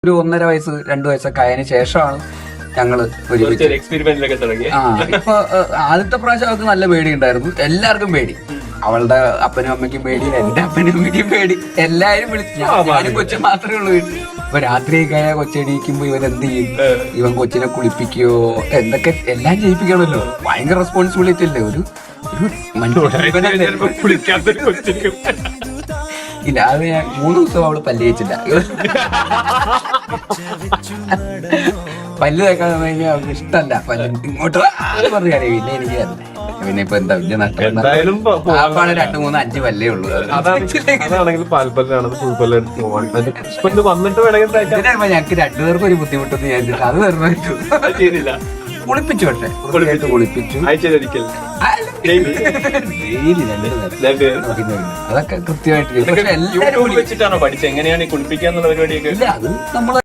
ഒരു 1.5 വയസ്സ് 2 വയസ്സൊക്കെ ആയതിനു ശേഷമാണ് ഞങ്ങള് ഒരുമിച്ച് എക്സ്പെരിമെന്റിലൊക്കെ തുടങ്ങി. ഇപ്പൊ ആദ്യത്തെ പ്രാവശ്യം അവർക്ക് നല്ല പേടി ഉണ്ടായിരുന്നു. എല്ലാവർക്കും പേടി. അവളുടെ അപ്പനും അമ്മയ്ക്കും പേടി, എന്റെ അപ്പനും അമ്മയ്ക്കും പേടി. എല്ലാരും വിളിച്ചു. ഞാനും കൊച്ചു മാത്രമേ ഉള്ളൂ വീട്ടിൽ. ഇപ്പൊ രാത്രിയൊക്കെ ആയാൽ കൊച്ചെണീക്കുമ്പോ ഇവൻ എന്ത് ചെയ്യും? ഇവൻ കൊച്ചിനെ കുളിപ്പിക്കുകയോ എന്തൊക്കെ എല്ലാം ചെയ്യിപ്പിക്കണമല്ലോ. ഭയങ്കര റെസ്പോൺസിബിലിറ്റി അല്ലേ ഒരു ഇല്ല. അത് ഞാൻ 3 ദിവസം അവള് പല്ല് തേച്ചില്ല. പല്ല് തേക്കാൻ കഴിഞ്ഞാൽ അവൾക്ക് ഇഷ്ടമല്ല. പല്ല് ഇങ്ങോട്ട് പറഞ്ഞു അറിയില്ല. എനിക്ക് പിന്നെ ഇപ്പൊ എന്താ വലിയ നഷ്ടം. 2, 3, 5 പല്ലേ ഉള്ളൂ. അതാണെങ്കിൽ പാൽപ്പല്ലാണെന്ന് ഫുൾപ്പല്ല് വന്നിട്ട് വേണമെങ്കിൽ ഞങ്ങൾക്ക് 2 പേർക്കും ഒരു ബുദ്ധിമുട്ടെന്ന് വിചാരിച്ചിട്ട് അത് നിർമ്മിച്ചു. ചെയ്തില്ല. കുളിപ്പിച്ചു. പക്ഷെ കുളിപ്പിച്ചു. ആഴ്ചയിലൊരിക്കൽ അതൊക്കെ കൃത്യമായിട്ട്. യൂട്യൂബിൽ വെച്ചിട്ടാണോ പഠിച്ചത്? എങ്ങനെയാണ് ഈ കുളിപ്പിക്കാന്നുള്ള പരിപാടിയൊക്കെ? ഇല്ല, അത് നമ്മള്